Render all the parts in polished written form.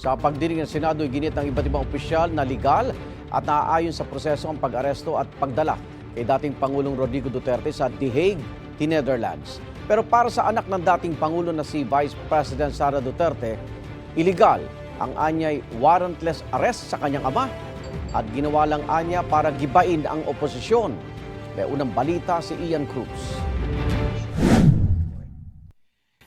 Sa pagdinig ng Senado, ginit ng iba't ibang opisyal na legal at naaayon sa proseso ang pag-aresto at pagdala kay dating Pangulong Rodrigo Duterte sa The Hague, Netherlands. Pero para sa anak ng dating Pangulo na si Vice President Sara Duterte, iligal ang anyay warrantless arrest sa kanyang ama at ginawa lang anya para gibain ang oposisyon. May unang balita si Ian Cruz.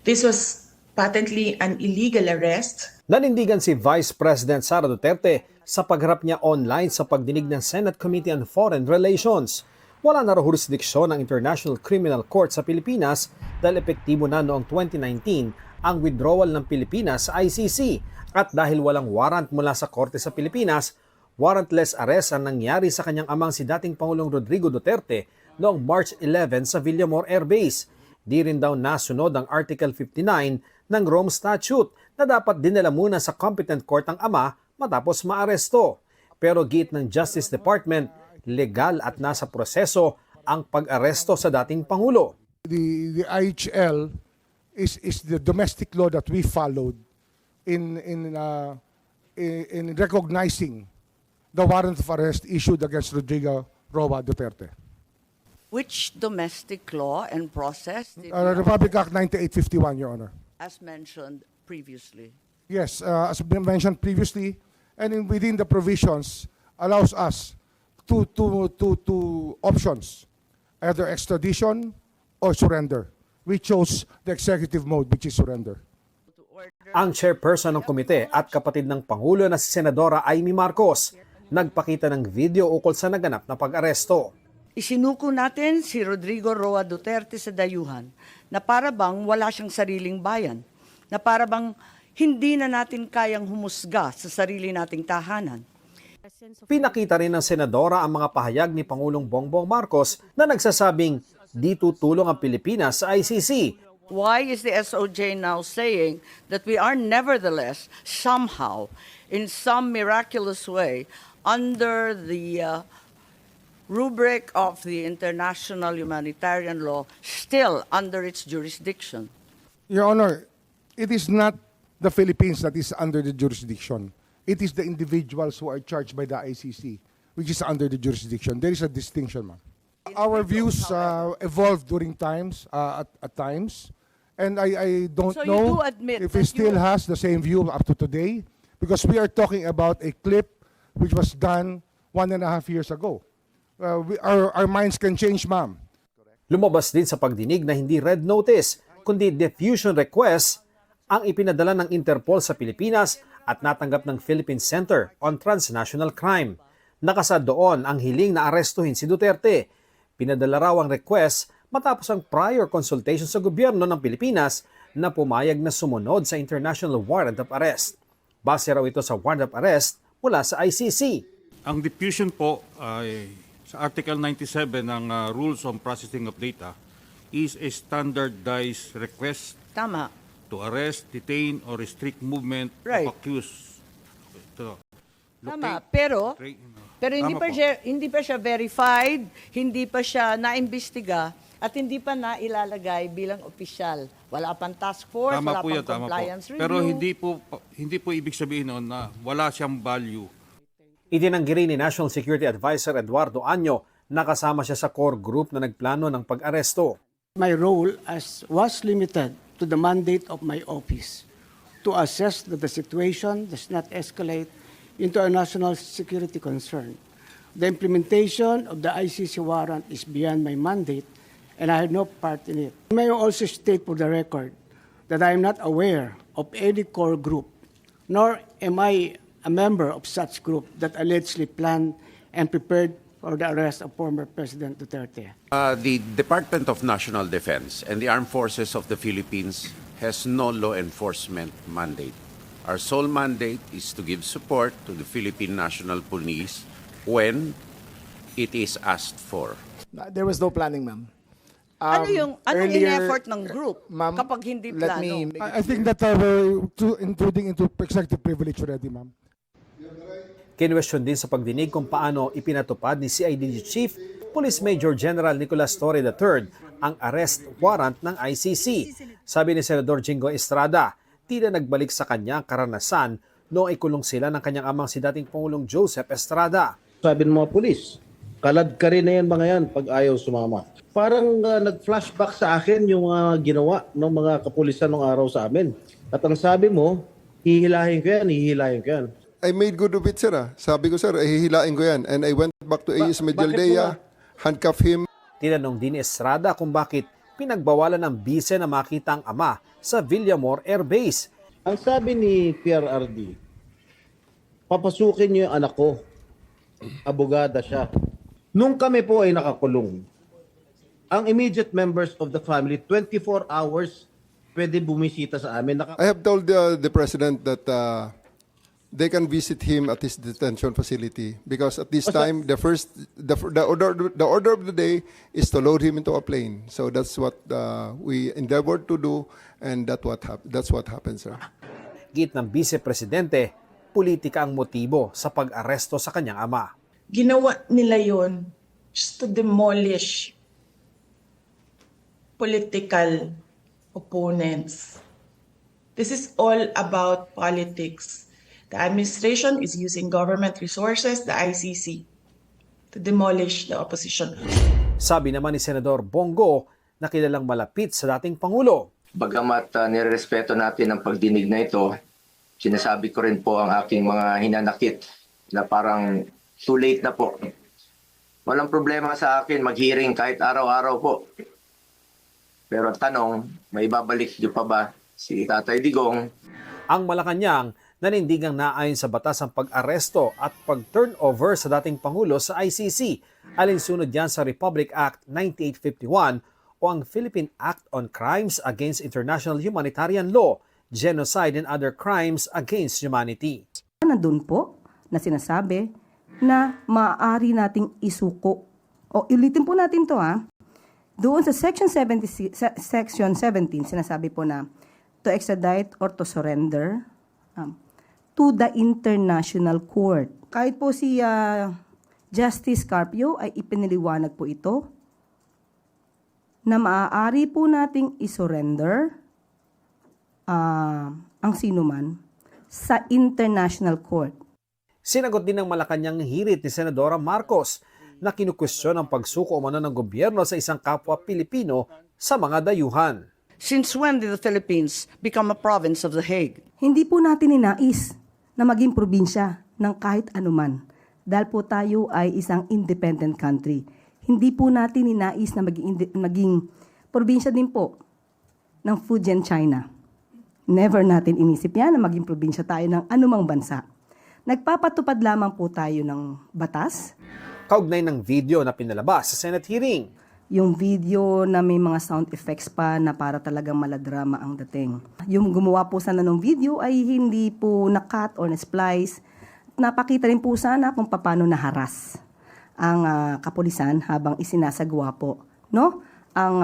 This was patently an illegal arrest. Nanindigan si Vice President Sara Duterte sa pagharap niya online sa pagdinig ng Senate Committee on Foreign Relations. Wala na raw jurisdiksyon ng International Criminal Court sa Pilipinas dahil epektibo na noong 2019 ang withdrawal ng Pilipinas sa ICC. At dahil walang warrant mula sa korte sa Pilipinas, warrantless arrest ang nangyari sa kanyang amang si dating Pangulong Rodrigo Duterte noong March 11 sa Villamor Air Base. Di rin daw nasunod ang Article 59 ng Rome Statute na dapat dinala muna sa competent court ang ama matapos maaresto. Pero giit ng Justice Department, legal at nasa proseso ang pag-aresto sa dating Pangulo. The IHL is the domestic law that we followed in recognizing the warrant of arrest issued against Rodrigo Roa Duterte. Which domestic law and process did Republic Act 9851, Your Honor. as mentioned previously? Yes, as been mentioned previously, and within the provisions allows us two options, either extradition or surrender. We chose the executive mode, which is surrender. Ang chairperson ng komite at kapatid ng Pangulo na si Senadora Amy Marcos nagpakita ng video ukol sa naganap na pag-aresto. Isinuko natin si Rodrigo Roa Duterte sa dayuhan na para bang wala siyang sariling bayan, na para bang hindi na natin kayang humusga sa sarili nating tahanan. Pinakita rin ng Senadora ang mga pahayag ni Pangulong Bongbong Marcos na nagsasabing di tutulong ang Pilipinas sa ICC. Why is the SOJ now saying that we are nevertheless somehow, in some miraculous way, under the rubric of the international humanitarian law, still under its jurisdiction? Your Honor, it is not the Philippines that is under the jurisdiction. It is the individuals who are charged by the ICC, which is under the jurisdiction. There is a distinction, ma'am. Our views evolve during times, at times, and I don't So you know do admit if he that still you- has the same view up to today, because we are talking about a clip which was done 1.5 years ago. Our minds can change, ma'am. Lumabas din sa pagdinig na hindi red notice, kundi diffusion request ang ipinadala ng Interpol sa Pilipinas at natanggap ng Philippine Center on Transnational Crime. Nakasad doon ang hiling na arestuhin si Duterte. Pinadala raw ang request matapos ang prior consultation sa gobyerno ng Pilipinas na pumayag na sumunod sa International Warrant of Arrest. Base raw ito sa warrant of arrest mula sa ICC. Ang diffusion po ay sa Article 97 ng Rules on Processing of Data is a standardized request Tama. to arrest, detain, or restrict movement Right. of accused. Ito. Tama, Locate, pero hindi Tama pa po. hindi pa siya verified, hindi pa siya naimbestiga at hindi pa nailalagay bilang opisyal. Wala pang task force, wala Tama po pang yan, tama po. compliance review. Pero hindi po ibig sabihin noon na wala siyang value. Itinanggi rin ni National Security Advisor Eduardo Año na kasama siya sa core group na nagplano ng pag-aresto. My role was limited to the mandate of my office to assess that the situation does not escalate into a national security concern. The implementation of the ICC warrant is beyond my mandate and I had no part in it. May I also state for the record that I am not aware of any core group, nor am I a member of such group that allegedly planned and prepared for the arrest of former President Duterte. The Department of National Defense and the Armed Forces of the Philippines has no law enforcement mandate. Our sole mandate is to give support to the Philippine National Police when it is asked for. There was no planning, ma'am. Anong in-effort ng group ma'am, kapag hindi let plano? me- I think that we're intruding into executive privilege already, ma'am. Kinwestiyon din sa pagdinig kung paano ipinatupad ni CIDG Chief Police Major General Nicolas Torre III ang arrest warrant ng ICC. Sabi ni Senador Jingo Estrada, tila nagbalik sa kanya ang karanasan noong ikulong sila ng kanyang amang si dating Pangulong Joseph Estrada. Sabi ng mga pulis, kalad ka rin na yan mga yan pag ayaw sumama. Parang nag-flashback sa akin yung ginawa ng mga kapulisan nung araw sa amin. At ang sabi mo, hihilahin ko yan. I made good of it, sir. Sabi ko, sir, hihilain ko yan. And I went back to AS Medialdea, handcuff him. Tinanong din ni Estrada kung bakit pinagbawalan ng bise na makita ang ama sa Villamor Air Base. Ang sabi ni PRRD, papasukin niyo yung anak ko. Abogada siya. Nung kami po ay nakakulong, ang immediate members of the family, 24 hours pwede bumisita sa amin. I have told the president that they can visit him at his detention facility because at this time the order of the day is to load him into a plane. So that's what we endeavored to do, and that's what happened, sir. Git ng Vice Presidente, politika ang motibo sa pag-aresto sa kanyang ama. Ginawa nila yon just to demolish political opponents. This is all about politics. The administration is using government resources, the ICC, to demolish the opposition. Sabi naman ni Senador Bongo na kilalang malapit sa dating Pangulo. Bagamat nirerespeto natin ang pagdinig na ito, sinasabi ko rin po ang aking mga hinanakit na parang too late na po. Walang problema sa akin mag-hearing kahit araw-araw po. Pero ang tanong, may babalik niyo pa ba si Tatay Digong? Ang Malacanang nanindigang naayon sa batas ang pag-aresto at pag-turnover sa dating Pangulo sa ICC. Alinsunod yan sa Republic Act 9851 o ang Philippine Act on Crimes Against International Humanitarian Law, Genocide and Other Crimes Against Humanity. Nandun po na sinasabi na maaari nating isuko. O ulitin po natin to Doon sa Section 17, sinasabi po na to extradite or to surrender to the International Court. Kahit po si Justice Carpio ay ipiniliwanag po ito na maaari po nating isurrender ang sinuman sa International Court. Sinagot din ng Malacanang hirit ni Senadora Marcos na kinukwestiyon ang pagsuko umano ng gobyerno sa isang kapwa Pilipino sa mga dayuhan. Since when did the Philippines become a province of The Hague? Hindi po natin ninais na maging probinsya ng kahit anuman dahil po tayo ay isang independent country. Hindi po natin ninais na maging probinsya din po ng Fujian, China. Never natin inisip yan na maging probinsya tayo ng anumang bansa. Nagpapatupad lamang po tayo ng batas. Kaugnay ng video na pinalabas sa Senate hearing. Yung video na may mga sound effects pa na para talagang maladrama ang dating. Yung gumawa po sana ng video ay hindi po na-cut or na-splice. Napakita rin po sana kung paano naharas ang kapulisan habang isinasagawa po ang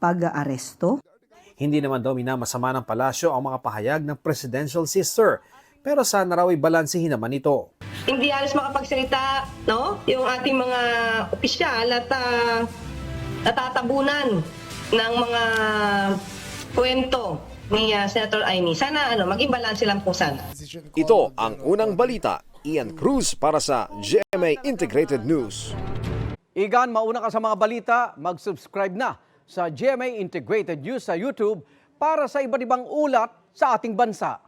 pag-aaresto. Hindi naman daw minamasama ng palasyo ang mga pahayag ng presidential sister. Pero sana raw ay balansehin naman ito. Hindi halos makapagsalita, yung ating mga opisyal at natatabunan ng mga kwento ni Senator Amy. Sana maging balanse lang po sana. Ito ang unang balita. Ian Cruz para sa GMA Integrated News. Igan, mauna ka sa mga balita, mag-subscribe na sa GMA Integrated News sa YouTube para sa iba't ibang ulat sa ating bansa.